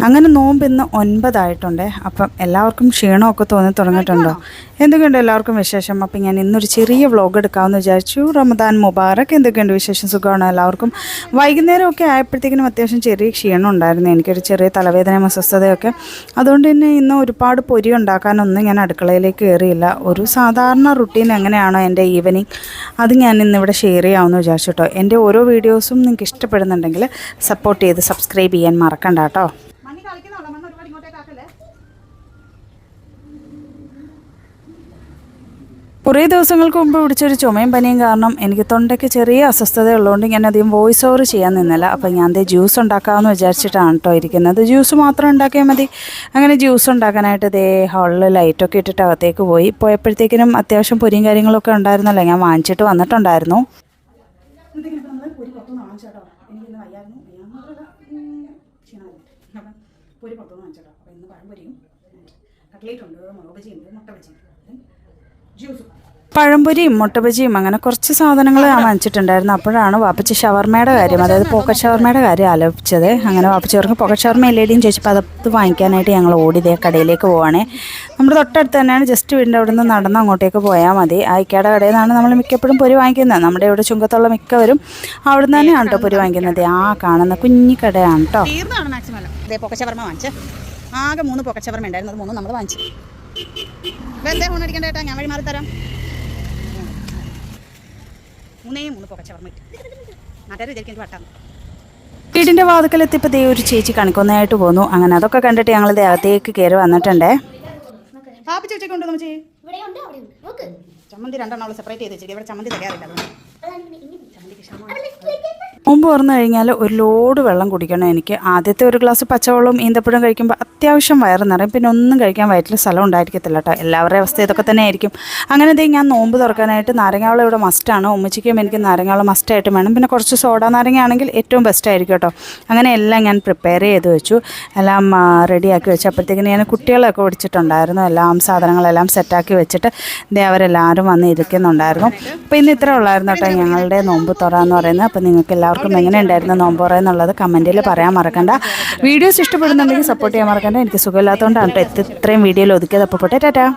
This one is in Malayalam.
അങ്ങനെ നോമ്പ് ഇന്ന് 9 ആയിട്ടുണ്ട്. അപ്പം എല്ലാവർക്കും ക്ഷീണമൊക്കെ തോന്നി തുടങ്ങിയിട്ടുണ്ടോ? എന്തൊക്കെയുണ്ട് എല്ലാവർക്കും വിശേഷം? അപ്പം ഞാൻ ഇന്നൊരു ചെറിയ വ്ളോഗ് എടുക്കാമെന്ന് വിചാരിച്ചു. റമദാൻ മുബാറക്. എന്തൊക്കെയുണ്ട് വിശേഷം? സുഖമാണ് എല്ലാവർക്കും. വൈകുന്നേരമൊക്കെ ആയപ്പോഴത്തേക്കിനും അത്യാവശ്യം ചെറിയ ക്ഷീണം ഉണ്ടായിരുന്നു. എനിക്കൊരു ചെറിയ തലവേദനയും അസ്വസ്ഥതയൊക്കെ. അതുകൊണ്ട് തന്നെ ഇന്ന് ഒരുപാട് പൊരി ഉണ്ടാക്കാനൊന്നും ഞാൻ അടുക്കളയിലേക്ക് കയറിയില്ല. ഒരു സാധാരണ റുട്ടീൻ എങ്ങനെയാണോ എൻ്റെ ഈവനിങ്, അത് ഞാൻ ഇന്നിവിടെ ഷെയർ ചെയ്യാമെന്ന് വിചാരിച്ചു കേട്ടോ. എൻ്റെ ഓരോ വീഡിയോസും നിങ്ങൾക്ക് ഇഷ്ടപ്പെടുന്നുണ്ടെങ്കിൽ സപ്പോർട്ട് ചെയ്ത് സബ്സ്ക്രൈബ് ചെയ്യാൻ മറക്കണ്ട കേട്ടോ. കുറേ ദിവസങ്ങൾക്ക് മുമ്പ് പിടിച്ചൊരു ചുമയും പനിയും കാരണം എനിക്ക് തൊണ്ടയ്ക്ക് ചെറിയ അസ്വസ്ഥത ഉള്ളതുകൊണ്ട് ഞാൻ അധികം വോയിസ് ഓവർ ചെയ്യാൻ നിന്നില്ല. അപ്പം ഞാൻ ജ്യൂസ് ഉണ്ടാക്കാമെന്ന് വിചാരിച്ചിട്ടാണ് കേട്ടോ ഇരിക്കുന്നത്. ജ്യൂസ് മാത്രം ഉണ്ടാക്കിയാൽ മതി. അങ്ങനെ ജ്യൂസ് ഉണ്ടാക്കാനായിട്ട് ഹാളിൽ ലൈറ്റൊക്കെ ഇട്ടിട്ട് അകത്തേക്ക് പോയപ്പോഴത്തേക്കിനും അത്യാവശ്യം പൊരിയും കാര്യങ്ങളൊക്കെ ഉണ്ടായിരുന്നല്ലോ. ഞാൻ വാങ്ങിച്ചിട്ട് വന്നിട്ടുണ്ടായിരുന്നു. പൊരി പുറത്തുനിന്ന് വാങ്ങിച്ചോട്ടോ. അപ്പോൾ ഇന്ന് പഴംപൊരിയും കട്ട്ലേറ്റ് ഉണ്ട്, മുളക് ബജിയുണ്ട്, മുട്ട ബജിയുണ്ട്, ജ്യൂസും. പഴംപൊരിയും മുട്ട ബജിയും അങ്ങനെ കുറച്ച് സാധനങ്ങൾ ഞാൻ വാങ്ങിച്ചിട്ടുണ്ടായിരുന്നു. അപ്പോഴാണ് വാപ്പച്ചി ഷവർമയുടെ കാര്യം, അതായത് പോക്കറ്റ് ഷവർമയുടെ കാര്യം ആലോചിച്ചത്. അങ്ങനെ വാപ്പച്ചി അവർക്ക് പോക്കറ്റ് ഷവർമ എല്ലേടിയും ചോദിച്ചപ്പോൾ അത് വാങ്ങിക്കാനായിട്ട് ഞങ്ങൾ ഓടിയതേ കടയിലേക്ക് പോവാണേ. നമ്മുടെ തൊട്ടടുത്ത് തന്നെയാണ്, ജസ്റ്റ് വീടിൻ്റെ അവിടെ നിന്ന് നടന്ന് അങ്ങോട്ടേക്ക് പോയാൽ മതി. ആ ഇക്കയുടെ കടയിൽ നിന്നാണ് നമ്മൾ മിക്കപ്പോഴും പൊരി വാങ്ങിക്കുന്നത്. നമ്മുടെ ഇവിടെ ചുങ്കത്തുള്ള മിക്കവരും അവിടെ നിന്ന് തന്നെയാണ് കേട്ടോ പൊരി വാങ്ങിക്കുന്നത്. ആ കാണുന്ന കുഞ്ഞി കടയാണ് കേട്ടോ. തീർന്നാണ് മാക്സിമം അതേ പോക്കറ്റ് ഷവർമ വാങ്ങിച്ച്. ആകെ 3 പോക്കറ്റ് ഷവർമ ഉണ്ടായിരുന്നു. അത് 3 നമ്മൾ വാങ്ങിച്ചു. വെറുതെ ഫോൺ അടിക്കേണ്ട കേട്ടോ, ഞാൻ വഴി മാറി തരാം. 3 പോക്കറ്റ് ഷവർമ നാട്ടുകാർ വിചാരിക്കും വട്ടാണ്. വീടിൻ്റെ വാതിക്കലെത്തിയപ്പോൾ ഒരു ചേച്ചി കണിക്കൊന്നയായിട്ട് പോന്നു. അങ്ങനെ അതൊക്കെ കണ്ടിട്ട് ഞങ്ങൾ അകത്തേക്ക് കയറി വന്നിട്ടുണ്ടേ. ചേച്ചിക്കുണ്ടോ നമ്മച്ചി? ചമ്മന്തി 2 എണ്ണം സെപ്പറേറ്റ് ചെയ്ത് വെച്ചിട്ട് ഇവിടെ ചമ്മന്തി തയ്യാറില്ല. മുമ്പ് തുറന്നു കഴിഞ്ഞാൽ ഒരു ലോഡ് വെള്ളം കുടിക്കണം എനിക്ക്. ആദ്യത്തെ ഒരു ഗ്ലാസ് പച്ചവെള്ളവും ഈന്തപ്പഴം കഴിക്കുമ്പോൾ അത്യാവശ്യം വയറ് നിറയും. പിന്നെ ഒന്നും കഴിക്കാൻ വയറ്റിൽ സ്ഥലം ഉണ്ടായിരിക്കത്തില്ല കേട്ടോ. എല്ലാവരുടെയും അവസ്ഥ ഇതൊക്കെ തന്നെ ആയിരിക്കും. അങ്ങനെ ഞാൻ നോമ്പ് തുറക്കാനായിട്ട് നാരങ്ങാവെള്ളം ഇവിടെ മസ്റ്റാണ്. ഉമ്മച്ചിക്കും എനിക്ക് നാരങ്ങാവെള്ളം മസ്റ്റായിട്ട് വേണം. പിന്നെ കുറച്ച് സോഡ നാരങ്ങ ആണെങ്കിൽ ഏറ്റവും ബെസ്റ്റ് ആയിരിക്കും കേട്ടോ. അങ്ങനെ എല്ലാം ഞാൻ പ്രിപ്പയർ ചെയ്ത് വെച്ചു, എല്ലാം റെഡിയാക്കി വെച്ചു. അപ്പോഴത്തേക്കിന് ഞാൻ കുട്ടികളൊക്കെ വിളിച്ചിട്ടുണ്ടായിരുന്നു. എല്ലാം സാധനങ്ങളെല്ലാം സെറ്റാക്കി വെച്ചിട്ട് അവരെല്ലാവരും വന്ന് ഇരിക്കുന്നുണ്ടായിരുന്നു. അപ്പോൾ ഇന്ന് ഇത്ര ഉള്ളായിരുന്നു കേട്ടോ ഞങ്ങളുടെ നോമ്പ് തുറ എന്ന് പറയുന്നത്. അപ്പോൾ നിങ്ങൾക്ക് എല്ലാവർക്കും എങ്ങനെ ഉണ്ടായിരുന്നു നോമ്പ് തുറ എന്നുള്ളത് കമൻറ്റിൽ പറയാൻ മറക്കണ്ട. വീഡിയോസ് ഇഷ്ടപ്പെടുന്നുണ്ടെങ്കിൽ സപ്പോർട്ട് ചെയ്യാൻ മറക്കണ്ട. എനിക്ക് സുഖമില്ലാത്തതുകൊണ്ടാണ് കേട്ടോ ഇത്രയും വീഡിയോയിൽ ഒതുക്കിയത്. അപ്പോൾ പോട്ടെ, ടാറ്റാ.